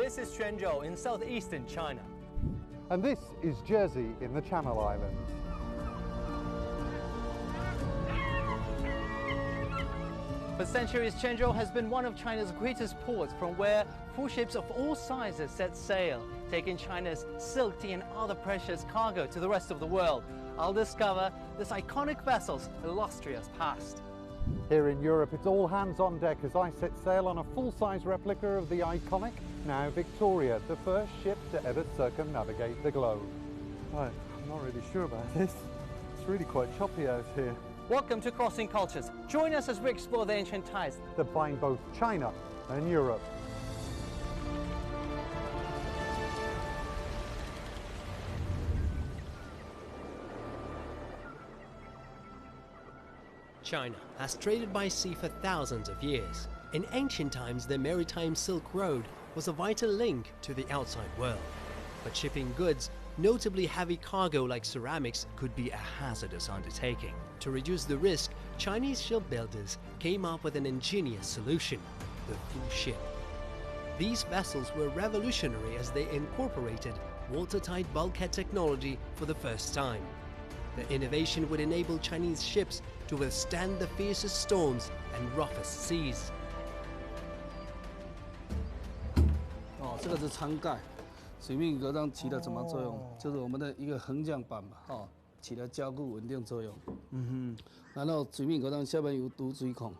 This is Quanzhou in southeastern China. And this is Jersey in the Channel Islands. For centuries, Quanzhou has been one of China's greatest ports from where full ships of all sizes set sail, taking China's silk tea and other precious cargo to the rest of the world. I'll discover this iconic vessel's illustrious past. Here in Europe, it's all hands on deck as I set sail on a full-size replica of the iconic, now Victoria, the first ship to ever circumnavigate the globe. Right, I'm not really sure about this. It's really quite choppy out here. Welcome to Crossing Cultures. Join us as we explore the ancient ties that bind both China and Europe. China has traded by sea for thousands of years. In ancient times, the maritime Silk Road was a vital link to the outside world. But shipping goods, notably heavy cargo like ceramics, could be a hazardous undertaking. To reduce the risk, Chinese shipbuilders came up with an ingenious solution: the full ship. These vessels were revolutionary as they incorporated watertight bulkhead technology for the first time. The innovation would enable Chinese ships to withstand the fiercest storms and roughest seas. 这个是舱盖，水密格栅起了什么作用？就是我们的一个横向板嘛，起了加固稳定作用。然后水密格栅下面有堵水孔，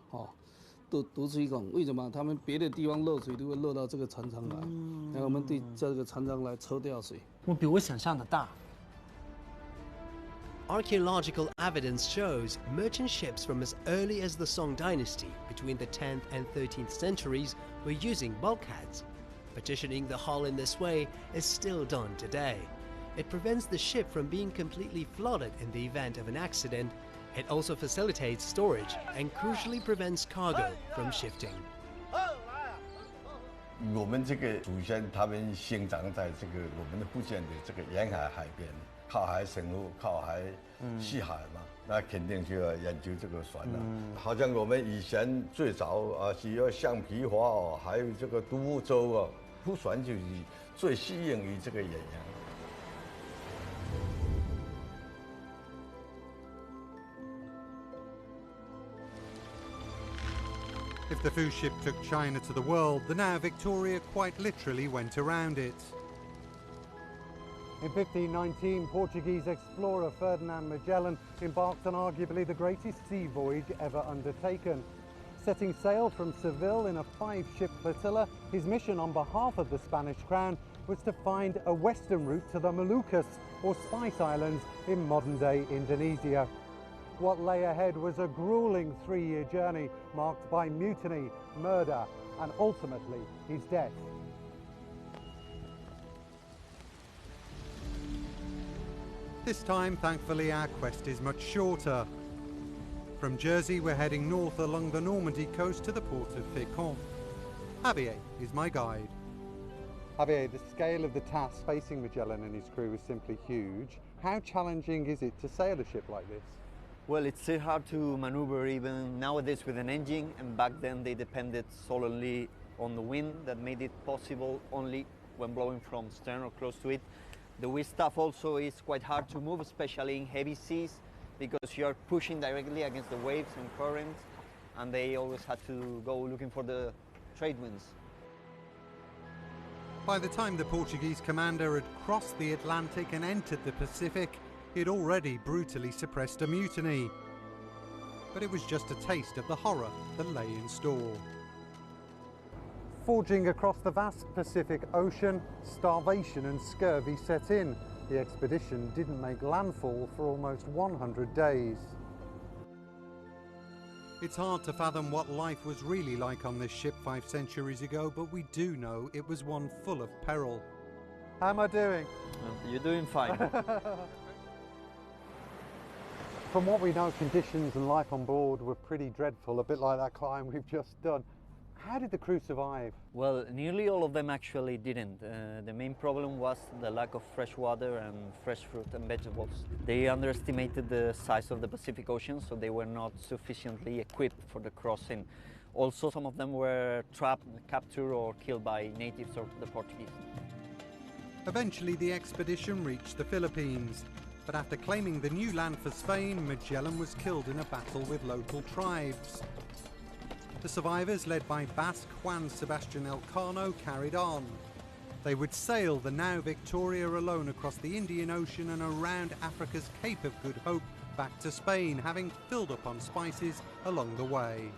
堵水孔，为什么？他们别的地方漏水都会漏到这个船舱来，然后我们对这个船舱来抽掉水。比我想象的大。 Archaeological evidence shows merchant ships from as early as the Song dynasty between the 10th and 13th centuries were using bulkheads. Partitioning the hull in this way is still done today. It prevents the ship from being completely flooded in the event of an accident. It also facilitates storage and crucially prevents cargo from shifting. 我们这个祖先他们生长在这个我们的福建的这个沿海海边，靠海生活，靠海戏海嘛，那肯定就要研究这个船了。好像我们以前最早需要橡皮花哦，还有这个独木舟哦，铺船就是最适应于这个远洋。 If the Fu ship took China to the world, the now Victoria quite literally went around it. In 1519, Portuguese explorer Ferdinand Magellan embarked on arguably the greatest sea voyage ever undertaken. Setting sail from Seville in a 5-ship flotilla, his mission on behalf of the Spanish crown was to find a western route to the Moluccas, or Spice Islands, in modern-day Indonesia. What lay ahead was a grueling 3-year journey marked by mutiny, murder, and ultimately his death. This time, thankfully, our quest is much shorter. From Jersey, we're heading north along the Normandy coast to the port of Fécamp. Javier is my guide. Javier, the scale of the task facing Magellan and his crew is simply huge. How challenging is it to sail a ship like this? Well, it's so hard to maneuver even nowadays with an engine, and back then they depended solely on the wind that made it possible only when blowing from stern or close to it. The wind staff also is quite hard to move, especially in heavy seas, because you're pushing directly against the waves and currents, and they always had to go looking for the trade winds. By the time the Portuguese commander had crossed the Atlantic and entered the Pacific, he'd already brutally suppressed a mutiny. But it was just a taste of the horror that lay in store. Forging across the vast Pacific Ocean, starvation and scurvy set in. The expedition didn't make landfall for almost 100 days. It's hard to fathom what life was really like on this ship 5 centuries ago, but we do know it was one full of peril. How am I doing? You're doing fine. From what we know, conditions and life on board were pretty dreadful, a bit like that climb we've just done. How did the crew survive? Well, nearly all of them actually didn't. The main problem was the lack of fresh water and fresh fruit and vegetables. They underestimated the size of the Pacific Ocean, so they were not sufficiently equipped for the crossing. Also, some of them were trapped, captured, or killed by natives or the Portuguese. Eventually, the expedition reached the Philippines, but after claiming the new land for Spain, Magellan was killed in a battle with local tribes. The survivors, led by Basque Juan Sebastian Elcano, carried on. They would sail the now Victoria alone across the Indian Ocean and around Africa's Cape of Good Hope back to Spain, having filled up on spices along the way.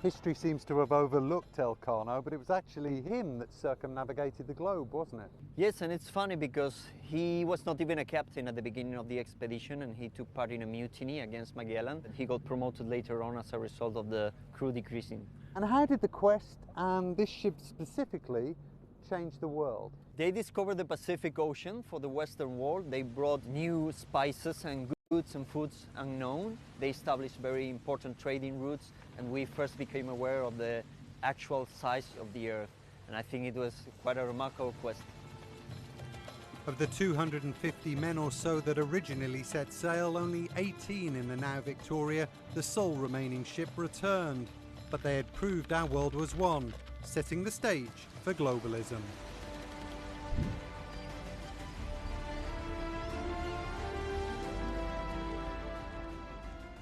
History seems to have overlooked Elcano, but it was actually him that circumnavigated the globe, wasn't it? Yes, and it's funny because he was not even a captain at the beginning of the expedition, and he took part in a mutiny against Magellan. He got promoted later on as a result of the crew decreasing. And how did the quest and this ship specifically change the world? They discovered the Pacific Ocean for the Western world. They brought new spices and goods and foods unknown. They established very important trading routes, and we first became aware of the actual size of the Earth. And I think it was quite a remarkable quest. Of the 250 men or so that originally set sail, only 18 in the now Victoria, the sole remaining ship, returned. But they had proved our world was one, setting the stage for globalism.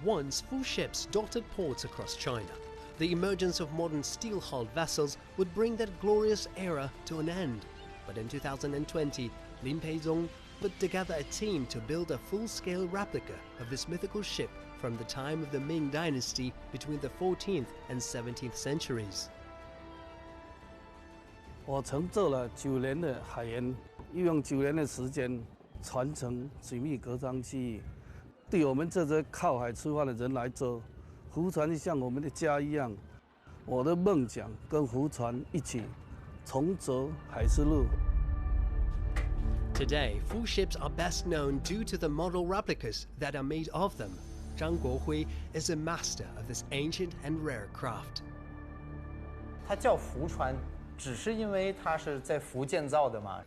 Once full ships dotted ports across China, the emergence of modern steel-hulled vessels would bring that glorious era to an end. But in 2020, Lin Peizong put together a team to build a full-scale replica of this mythical ship from the time of the Ming Dynasty between the 14th and 17th centuries. 我曾做了9年的海员，用9年的时间传承水密格章技艺。对我们这些靠海出发的人来说，福船就像我们的家一样。我的梦想跟福船一起重走海丝路。 Today, full ships are best known due to the model replicas that are made of them. Zhang Guohui is a master of this ancient and rare craft. 它叫福船，只是因为它是在福建造的嘛。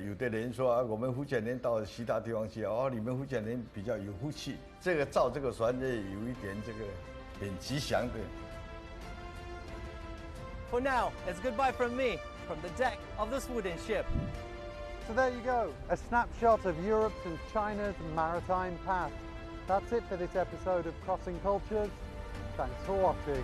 有的人说啊，我们福建人到其他地方去，哦，你们福建人比较有福气。这个造这个船呢，有一点这个很吉祥的。For now, it's goodbye from me, from the deck of this wooden ship. So there you go, a snapshot of Europe's and China's maritime past. That's it for this episode of Crossing Cultures. Thanks for watching.